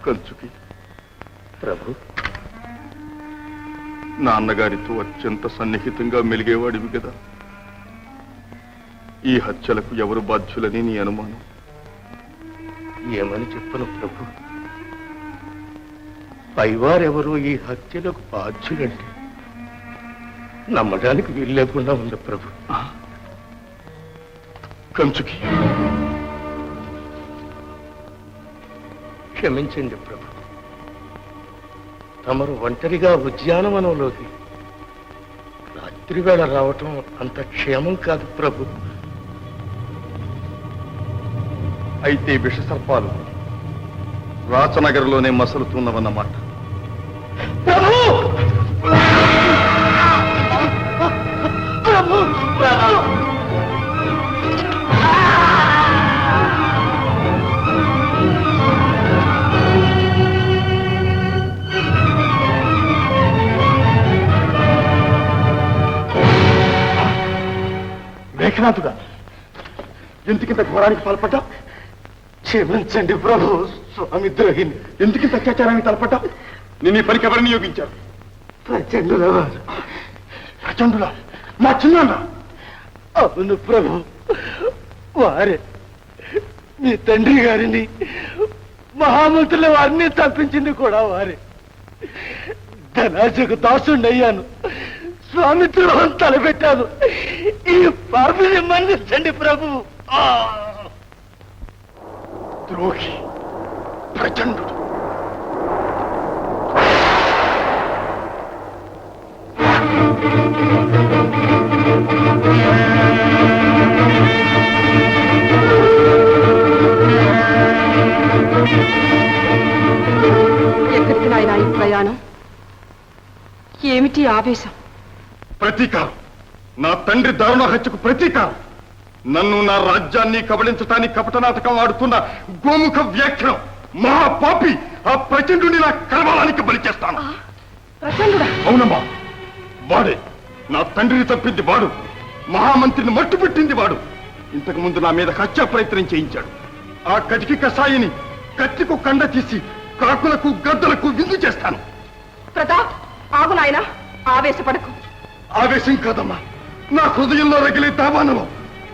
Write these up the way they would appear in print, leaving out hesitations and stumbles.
కంచుకి ప్రభు, నాన్నగారితో అత్యంత సన్నిహితంగా మెలిగేవాడివి కదా. ఈ హత్యలకు ఎవరు బాధ్యులని నీ అనుమానం? ఏమని చెప్పను ప్రభు? పైవారెవరూ ఈ హత్యలకు బాధ్యులంటే నమ్మడానికి వీలు లేకుండా ఉంది ప్రభు. కంచుకి క్షమించండి ప్రభు. తమరు ఒంటరిగా ఉద్యానవనంలోకి రాత్రి వేళ రావటం అంత క్షేమం కాదు ప్రభు. అయితే విషసర్పాలు రాచనగర్లోనే మసలుతున్నవన్నమాట. ప్రభు! ప్రభు! ప్రభు! మేఘనాథుగా ఎందుకింత ఘోరానికి పాల్పడ్డా? క్షమించండి ప్రభు, స్వామి ద్రోహిని. ఎందుకింత అత్యాచారానికి తలపడ్డా? నిన్ను ఈ పనికి ఎవరిని నియోగించారు? ప్రచండుల వారు. ప్రచండులా? మా చిన్న? అవును ప్రభు, వారే మీ తండ్రి గారిని, మహామంత్రుల వారిని తప్పించింది కూడా వారే. ధనాశకు దాసుండయ్యాను, స్వామి ద్రోహం తలపెట్టాను. ఈ పాపిని మన్నించండి ప్రభు. ద్రోహి, ప్రచండు. ఎక్కడికి నాయనా ఈ ప్రయాణం? ఏమిటి ఆవేశం? ప్రతీకారం. నా తండ్రి దారుణ హత్యకు ప్రతీకారం. నన్ను, నా రాజ్యాన్ని కబళించటానికి కపటనాటకం ఆడుతున్న గోముఖ వ్యాఖ్యానం మహాపాపి ఆ ప్రచండుని నా కలవాలానికి బలి చేస్తాను. అవునమ్మా, వాడే. నా తండ్రిని తప్పింది వాడు, మహామంత్రిని మట్టుపెట్టింది వాడు. ఇంతకు ముందు నా మీద హత్యా ప్రయత్నం చేయించాడు. ఆ కటికి కసాయిని కత్తికు కండ తీసి కాకులకు గద్దలకు విందు చేస్తాను. ప్రతాప్, ఆగు నాయనా, ఆవేశపడకు. ఆవేశం కాదమ్మా, నా హృదయంలో రగిలే దావానలో,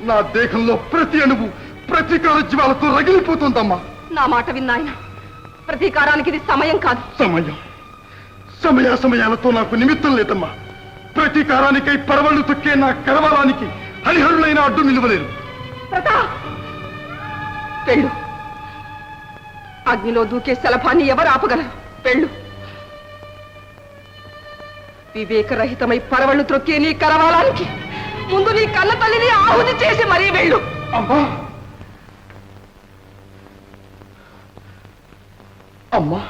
నా దేహంలో ప్రతి అణువు ప్రతీకార జీవాలతో రగిలిపోతుందమ్మా. నా మాట విన్నాయన, ప్రతీకారానికి ఇది సమయం కాదు. సమయాలతో నాకు నిమిత్తం లేదమ్మా. ప్రతీకారానికై పరవళ్లు తొక్కే నా కరవాలానికి హరిహరులైన అడ్డు నిలవలేరు. ప్రతాప్, వెళ్ళు. అగ్నిలో దూకే శలభాన్ని ఎవరు ఆపగలరు? వెళ్ళు. వివేకరహితమై పరవళ్లు త్రొక్కే నీ కరవాలానికి ముందు నీ కన్న తల్లిని ఆహుతి చేసి మరీ వెళ్ళు. అమ్మా, అమ్మా,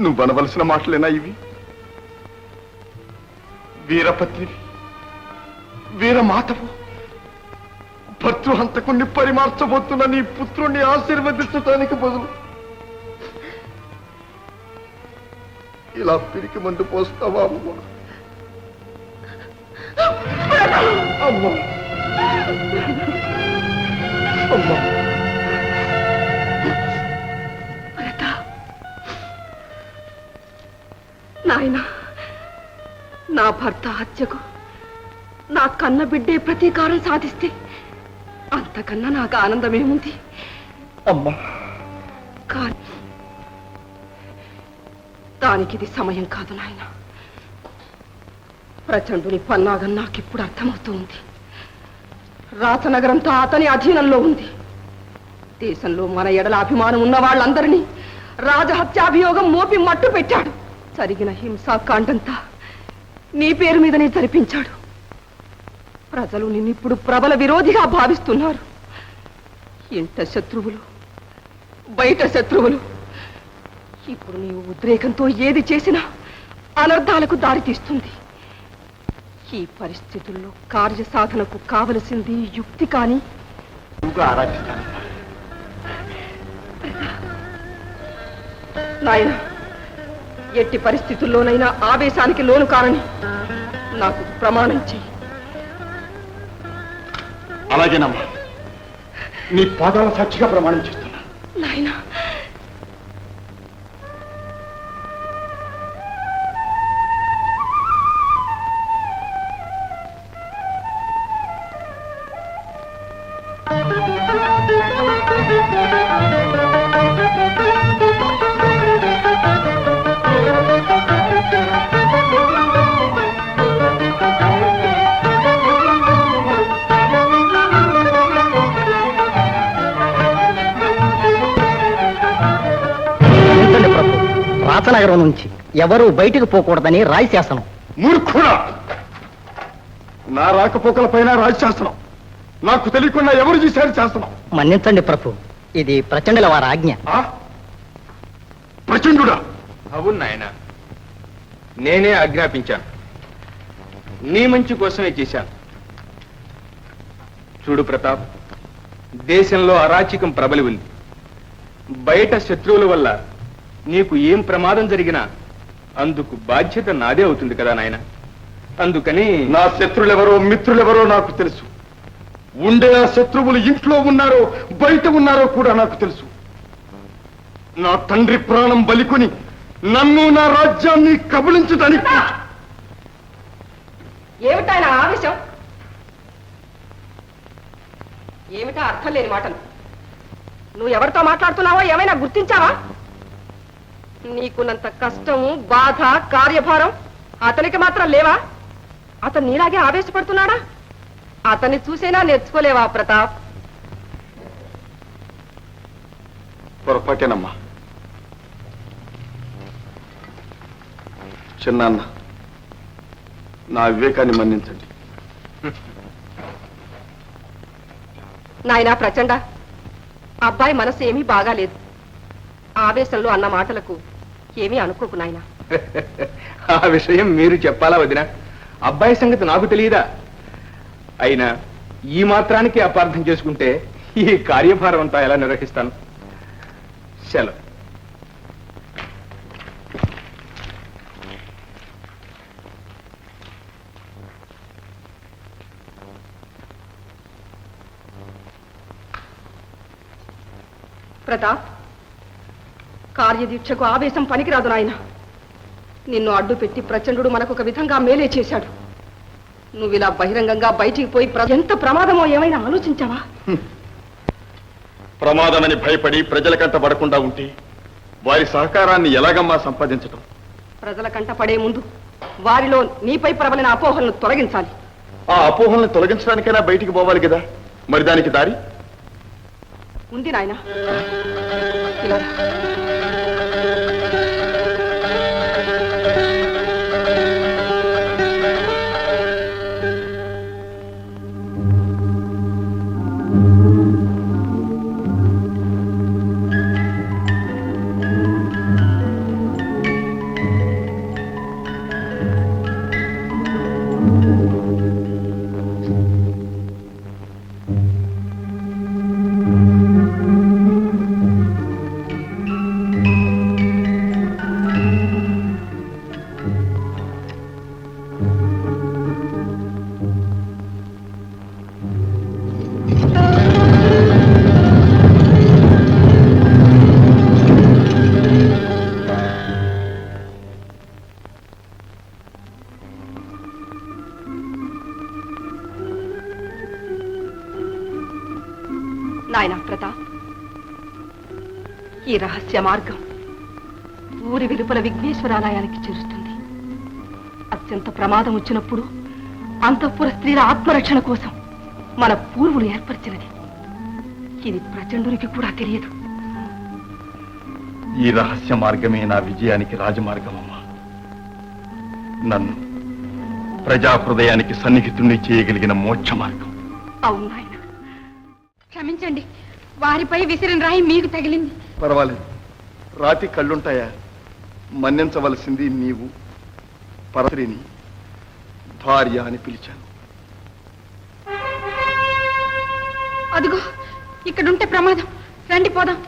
నువ్వు అనవలసిన మాటలేనా ఇవి? వీరపత్నివి, వీరమాతవు, భర్తృహంతకుణ్ణి పరిమార్చబోతున్న నీ పుత్రుణ్ణి ఆశీర్వదించటానికి బదులు ఇలా పిరికి మందు పోస్తావా అమ్మా? అమ్మా, అమ్మా. నాయనా, నా భర్త హత్యకు నా కన్న బిడ్డే ప్రతీకారం సాధిస్తే అంతకన్నా నాకు ఆనందమేముంది? అమ్మా, కానీ దానికిది సమయం కాదు నాయన. ప్రచండుని పన్నాగం నాకిప్పుడు అర్థమవుతుంది. రాచనగరంతో అతని అధీనంలో ఉంది. దేశంలో మన ఎడల అభిమానం ఉన్న వాళ్ళందరినీ రాజహత్యాభియోగం మోపి మట్టు పెట్టాడు. జరిగిన హింసాకాండంతా నీ పేరు మీదనే జరిపించాడు. ప్రజలు నిన్నిప్పుడు ప్రబల విరోధిగా భావిస్తున్నారు. ఇంట శత్రువులు, బయట శత్రువులు. ఇప్పుడు నీవు ఉద్రేకంతో ఏది చేసినా అనర్థాలకు దారితీస్తుంది. ఈ పరిస్థితుల్లో కార్యసాధనకు కావలసింది యుక్తి. కానీ నాయన, ఎట్టి పరిస్థితుల్లోనైనా ఆవేశానికి లోను కారని నాకు ప్రమాణం చెయ్యి. అలాగేనమ్మా. నీ పాదాల సాక్షిగా ప్రమాణం చేస్తున్నా. నాయనా, రాచనగరం నుంచి ఎవరూ బయటికి పోకూడదని రాయి శాసనం. మూర్ఖుడా! నా రాకపోకల పైన రాజశాసనం. నాకు తెలియకుండా ఎవరు చేశారు శాసనం? మన్నించండి ప్రభు, ఇది ప్రచండుల వారి ఆజ్ఞ. ప్రచండుడా? అవును నాయన, నేనే ఆజ్ఞాపించాను. నీ మంచి కోసమే చేశాను. చూడు ప్రతాప్, దేశంలో అరాచకం ప్రబలి ఉంది. బయట శత్రువుల వల్ల నీకు ఏం ప్రమాదం జరిగినా అందుకు బాధ్యత నాదే అవుతుంది కదా నాయన. అందుకని నా శత్రులెవరో మిత్రులెవరో నాకు తెలుసు. ఉండే ఆ శత్రువులు ఇంట్లో ఉన్నారో బయట ఉన్నారో కూడా నాకు తెలుసు. నా తండ్రి ప్రాణం బలికొని నన్ను నా రాజ్యాన్ని కబళించడానికి ఏమిటాయన ఆవేశం? ఏమిటా అర్థం లేని మాటలు? నువ్వు ఎవరితో మాట్లాడుతున్నావో ఏమైనా గుర్తించావా? నీకున్నంత కష్టము, బాధ, కార్యభారం అతనికి మాత్రం లేవా? అతను నీలాగే ఆవేశపడుతున్నాడా? అతన్ని చూసేనా నేర్చుకోలేవా ప్రతాప్? పొరపాటేనమ్మా. చిన్నాన్న, నా వివేకాన్ని మన్నించండి. నాయనా ప్రచండ, అబ్బాయి మనసు ఏమీ బాగాలేదు. ఆవేశంలో అన్న మాటలకు ఏమీ అనుకోకు నాయనా. ఆ విషయం మీరు చెప్పాలా వదినా? అబ్బాయి సంగతి నాకు తెలియదా? అయినా ఈ మాత్రానికి అపార్థం చేసుకుంటే ఈ కార్యభారం అంతా ఎలా నిర్వహిస్తాను? సెలవు. ప్రతాప్, కార్యదీక్షకు ఆవేశం పనికిరాదు నాయన. నిన్ను అడ్డు పెట్టి ప్రచండు మనకు ఒక విధంగా మేలే చేశాడు. నువ్వు ఇలా బహిరంగంగా బయటికి పోయి ఎంత ప్రమాదమో ఏమైనా ఆలోచించావా? ప్రమాదమని భయపడి ప్రజల కంట పడకుండా ఉంటే వారి సహకారాన్ని ఎలాగమ్మా సంపాదించటం? ప్రజల కంట పడే ముందు వారిలో నీపై ప్రబలిన అపోహలను తొలగించాలి. ఆ అపోహలను తొలగించడానికైనా బయటికి పోవాలి కదా, మరి దానికి దారి ఉంది నాయన. ఇలా నాయనా ప్రతాప్, ఈ రహస్య మార్గం ఊరి వెలుపల విఘ్నేశ్వరాలయానికి చేరుస్తుంది. అత్యంత ప్రమాదం వచ్చినప్పుడు అంతఃపుర స్త్రీల ఆత్మరక్షణ కోసం మన పూర్వులు ఏర్పరిచినది. ఇది ప్రచండునికి కూడా తెలియదు. ఈ రహస్య మార్గమే నా విజయానికి రాజమార్గమమ్మా. నన్ను ప్రజా హృదయానికి సన్నిహితుణ్ణి చేయగలిగిన మోక్ష మార్గం. అవును నాయన. క్షమించండి, వారిపై విసిరిన రాయి మీకు తగిలింది. పర్వాలేదు, రాతి కళ్ళుంటాయా? మన్నించవలసింది నీవు. పరస్త్రీని భార్య అని పిలిచాను. అదిగో ఇక్కడుంటే ప్రమాదం. రండి పోదాం.